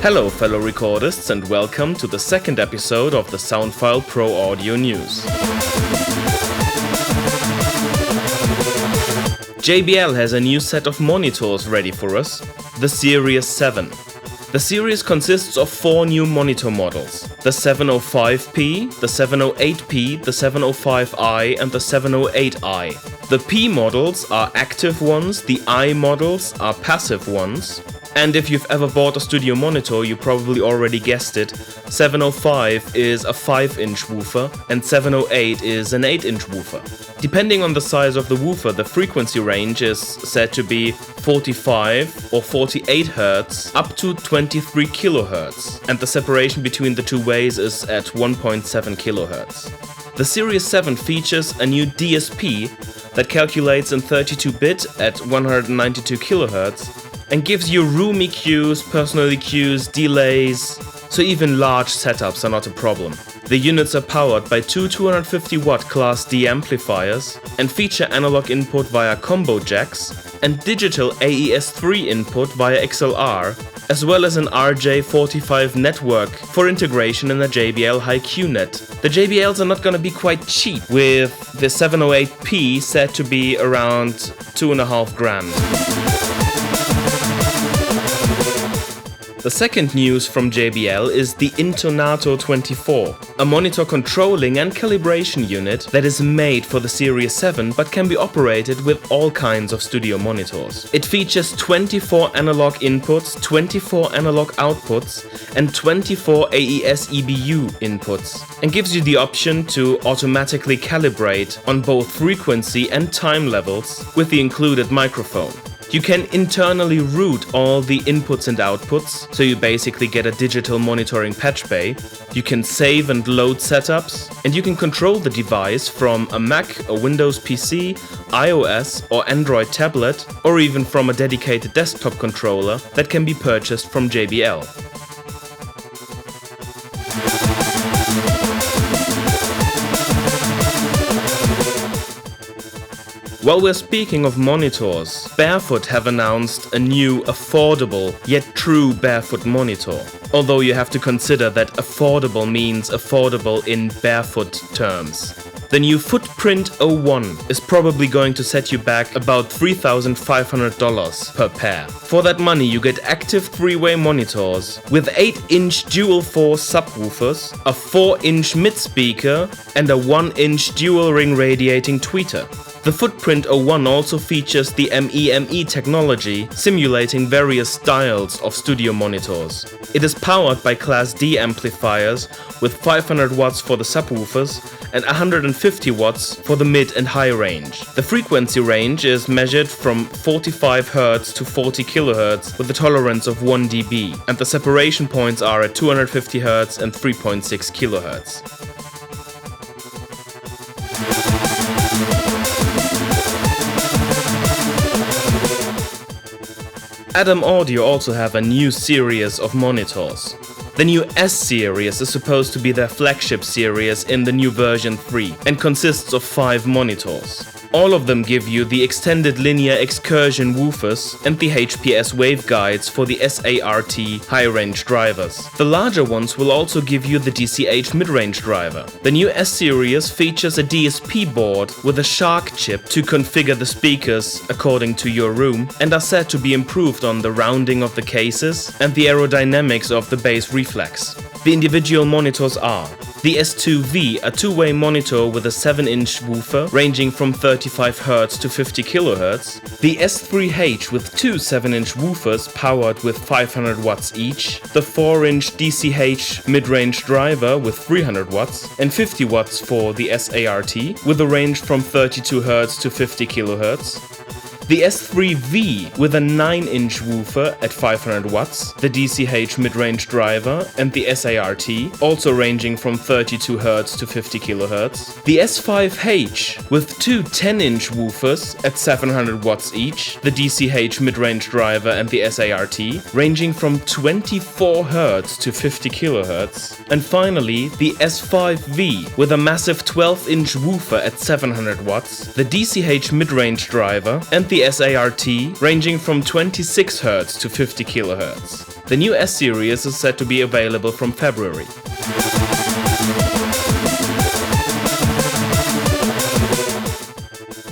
Hello fellow recordists and welcome to the second episode of the Soundfile Pro Audio News. JBL has a new set of monitors ready for us, the Series 7. The series consists of 4 new monitor models, the 705p, the 708p, the 705i and the 708i. The P models are active ones, the I models are passive ones. And if you've ever bought a studio monitor, you probably already guessed it, 705 is a 5-inch woofer and 708 is an 8-inch woofer. Depending on the size of the woofer, the frequency range is said to be 45 or 48 Hz up to 23 kHz, and the separation between the two ways is at 1.7 kHz. The Series 7 features a new DSP that calculates in 32-bit at 192 kHz and gives you room EQs, personal EQs, delays, so even large setups are not a problem. The units are powered by two 250-watt Class D amplifiers and feature analog input via combo jacks and digital AES-3 input via XLR, as well as an RJ45 network for integration in the JBL HiQ-Net. The JBLs are not gonna be quite cheap, with the 708p said to be around $2.5 grand. The second news from JBL is the Intonato 24, a monitor controlling and calibration unit that is made for the Series 7 but can be operated with all kinds of studio monitors. It features 24 analog inputs, 24 analog outputs and 24 AES EBU inputs, and gives you the option to automatically calibrate on both frequency and time levels with the included microphone. You can internally route all the inputs and outputs, so you basically get a digital monitoring patch bay. You can save and load setups, and you can control the device from a Mac, a Windows PC, iOS or Android tablet, or even from a dedicated desktop controller that can be purchased from JBL. While we're speaking of monitors, Barefoot have announced a new affordable yet true Barefoot monitor. Although you have to consider that affordable means affordable in Barefoot terms. The new Footprint 01 is probably going to set you back about $3,500 per pair. For that money you get active 3-way monitors with 8-inch dual-force subwoofers, a 4-inch mid-speaker and a 1-inch dual-ring radiating tweeter. The Footprint 01 also features the MEME technology, simulating various styles of studio monitors. It is powered by Class D amplifiers with 500 watts for the subwoofers and 150 watts for the mid and high range. The frequency range is measured from 45 Hz to 40 kHz with a tolerance of 1 dB, and the separation points are at 250 Hz and 3.6 kHz. Adam Audio also have a new series of monitors. The new S-Series is supposed to be their flagship series in the new version 3 and consists of 5 monitors. All of them give you the extended linear excursion woofers and the HPS waveguides for the SART high-range drivers. The larger ones will also give you the DCH mid-range driver. The new S-Series features a DSP board with a Shark chip to configure the speakers according to your room, and are said to be improved on the rounding of the cases and the aerodynamics of the bass reflex. The individual monitors are the S2V, a 2-way monitor with a 7-inch woofer ranging from 35 Hz to 50 kHz, the S3H with 2 7-inch woofers powered with 500 watts each, the 4-inch DCH mid-range driver with 300 watts and 50 watts for the SART with a range from 32 Hz to 50 kHz, the S3V with a 9-inch woofer at 500 watts, the DCH mid-range driver and the SART, also ranging from 32 Hz to 50 kHz, the S5H with two 10-inch woofers at 700 watts each, the DCH mid-range driver and the SART, ranging from 24 Hz to 50 kHz, and finally the S5V with a massive 12-inch woofer at 700 watts, the DCH mid-range driver and the the SART, ranging from 26 Hz to 50 kHz. The new S-Series is set to be available from February.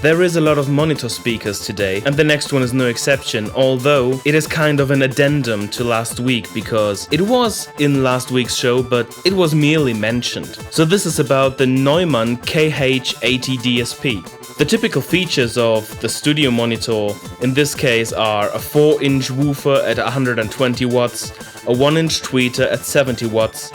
There is a lot of monitor speakers today, and the next one is no exception, although it is kind of an addendum to last week because it was in last week's show, but it was merely mentioned. So this is about the Neumann KH80 DSP. The typical features of the studio monitor in this case are a 4-inch woofer at 120 watts, a 1-inch tweeter at 70 watts,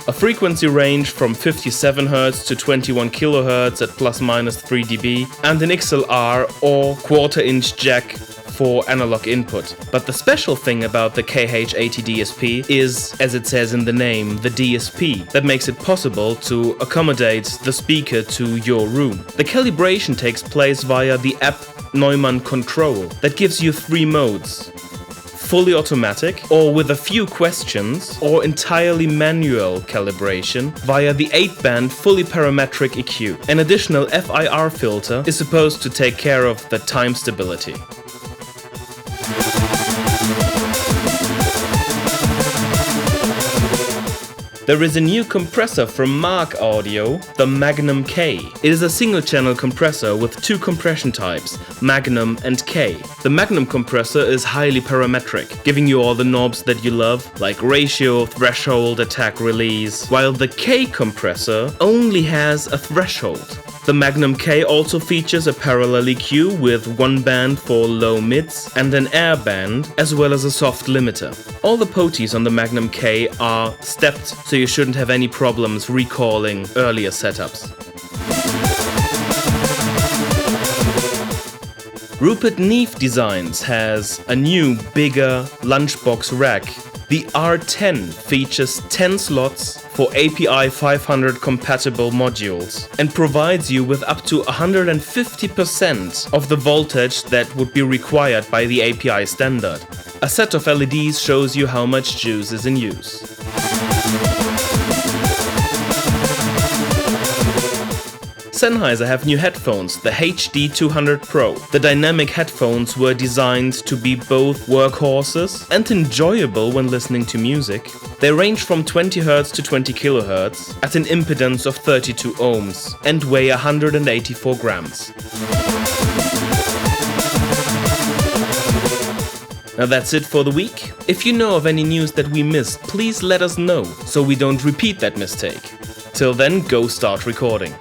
a frequency range from 57 Hz to 21 kHz at ±3 dB, and an XLR or 1/4-inch jack for analog input. But the special thing about the KH80 DSP is, as it says in the name, the DSP, that makes it possible to accommodate the speaker to your room. The calibration takes place via the app Neumann Control that gives you 3 modes: fully automatic, or with a few questions, or entirely manual calibration via the 8-band fully parametric EQ. An additional FIR filter is supposed to take care of the time stability. There is a new compressor from Mäag Audio, the Magnum-K. It is a single-channel compressor with 2 compression types, Magnum and K. The Magnum compressor is highly parametric, giving you all the knobs that you love, like ratio, threshold, attack, release, while the K compressor only has a threshold. The Magnum-K also features a parallel EQ with 1 band for low mids and an air band, as well as a soft limiter. All the poties on the Magnum-K are stepped, so you shouldn't have any problems recalling earlier setups. Rupert Neve Designs has a new, bigger lunchbox rack. The R10 features 10 slots for API 500 compatible modules and provides you with up to 150% of the voltage that would be required by the API standard. A set of LEDs shows you how much juice is in use. Sennheiser have new headphones, the HD200 Pro. The dynamic headphones were designed to be both workhorses and enjoyable when listening to music. They range from 20 Hz to 20 kHz at an impedance of 32 ohms and weigh 184 grams. Now that's it for the week. If you know of any news that we missed, please let us know so we don't repeat that mistake. Till then, go start recording.